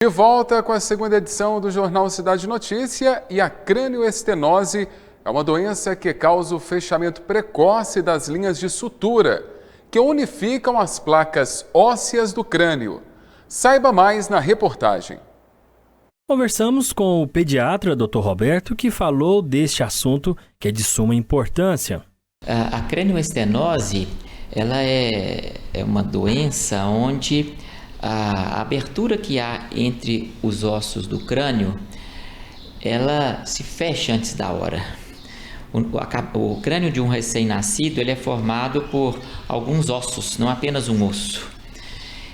De volta com a segunda edição do Jornal Cidade Notícia, e a cranioestenose é uma doença que causa o fechamento precoce das linhas de sutura, que unificam as placas ósseas do crânio. Saiba mais na reportagem. Conversamos com o pediatra Dr. Roberto, que falou deste assunto que é de suma importância. A cranioestenose, ela é uma doença onde a abertura que há entre os ossos do crânio, ela se fecha antes da hora. O crânio de um recém-nascido, ele é formado por alguns ossos, não apenas um osso.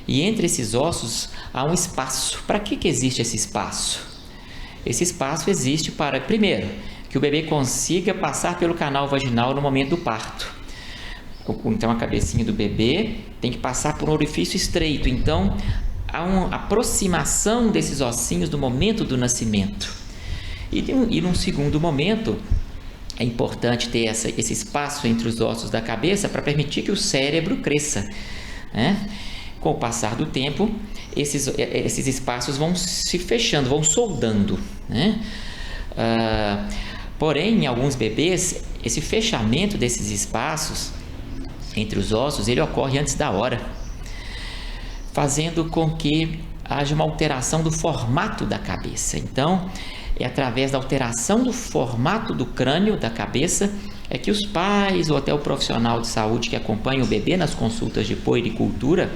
E entre esses ossos há um espaço. Para que existe esse espaço? Esse espaço existe para, primeiro, que o bebê consiga passar pelo canal vaginal no momento do parto. Então a cabecinha do bebê tem que passar por um orifício estreito. Então há uma aproximação desses ossinhos do momento do nascimento. E num segundo momento é importante ter esse espaço entre os ossos da cabeça para permitir que o cérebro cresça, né? Com o passar do tempo, esses espaços vão se fechando, vão soldando, né? Porém, em alguns bebês, esse fechamento desses espaços entre os ossos, ele ocorre antes da hora, fazendo com que haja uma alteração do formato da cabeça. Então, é através da alteração do formato do crânio da cabeça é que os pais ou até o profissional de saúde que acompanha o bebê nas consultas de puericultura,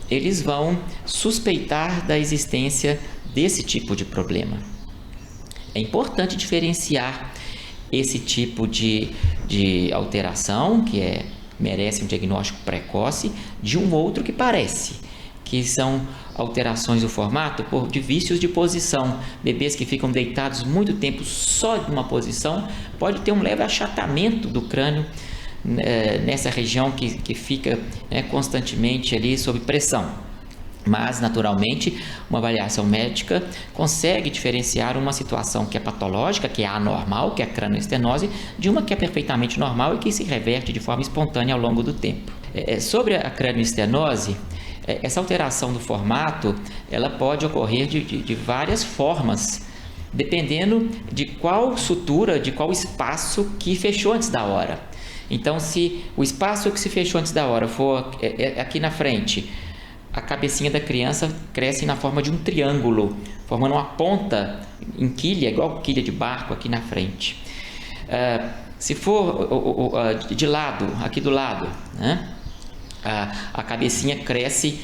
eles vão suspeitar da existência desse tipo de problema. É importante diferenciar esse tipo de alteração, que merece um diagnóstico precoce, de um outro que parece, que são alterações do formato de vícios de posição. Bebês que ficam deitados muito tempo só em uma posição, pode ter um leve achatamento do crânio nessa região que fica constantemente ali sob pressão. Mas, naturalmente, uma avaliação médica consegue diferenciar uma situação que é patológica, que é anormal, que é a cranioestenose, de uma que é perfeitamente normal e que se reverte de forma espontânea ao longo do tempo. Sobre a cranioestenose, essa alteração do formato, ela pode ocorrer de várias formas, dependendo de qual sutura, de qual espaço que fechou antes da hora. Então, se o espaço que se fechou antes da hora for aqui na frente, a cabecinha da criança cresce na forma de um triângulo, formando uma ponta em quilha, igual quilha de barco aqui na frente. Se for de lado, aqui do lado, né? A cabecinha cresce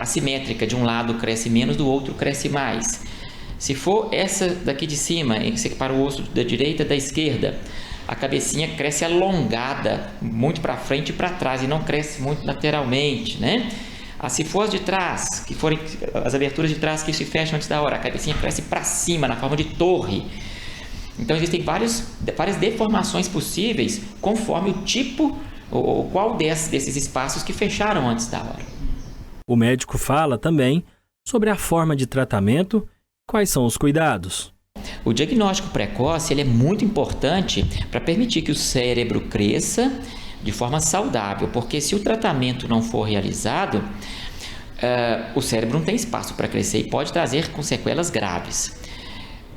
assimétrica, de um lado cresce menos, do outro cresce mais. Se for essa daqui de cima, separa o osso da direita da esquerda, a cabecinha cresce alongada, muito para frente e para trás, e não cresce muito lateralmente, né? Se for as de trás, que forem as aberturas de trás que se fecham antes da hora, a cabecinha cresce para cima, na forma de torre. Então existem várias deformações possíveis conforme o tipo ou qual desses espaços que fecharam antes da hora. O médico fala também sobre a forma de tratamento e quais são os cuidados. O diagnóstico precoce ele é muito importante para permitir que o cérebro cresça de forma saudável, porque se o tratamento não for realizado, o cérebro não tem espaço para crescer e pode trazer com sequelas graves.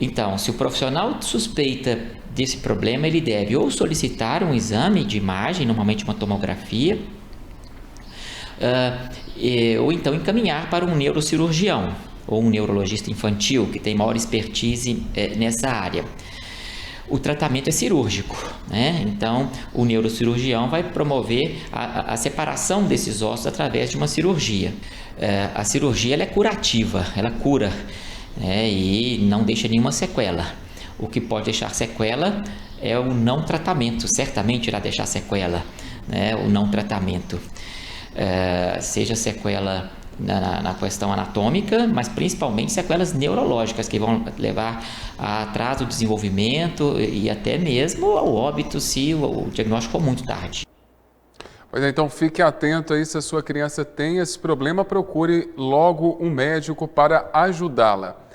Então, se o profissional suspeita desse problema, ele deve ou solicitar um exame de imagem, normalmente uma tomografia, ou então encaminhar para um neurocirurgião ou um neurologista infantil que tem maior expertise nessa área. O tratamento é cirúrgico, né? Então o neurocirurgião vai promover a separação desses ossos através de uma cirurgia. A cirurgia ela é curativa, ela cura, né? E não deixa nenhuma sequela. O que pode deixar sequela é o não tratamento, certamente irá deixar sequela, né? O não tratamento, seja sequela na questão anatômica, mas principalmente sequelas neurológicas que vão levar a atraso do desenvolvimento e até mesmo ao óbito se o diagnóstico for muito tarde. Pois é, então fique atento aí, se a sua criança tem esse problema, procure logo um médico para ajudá-la.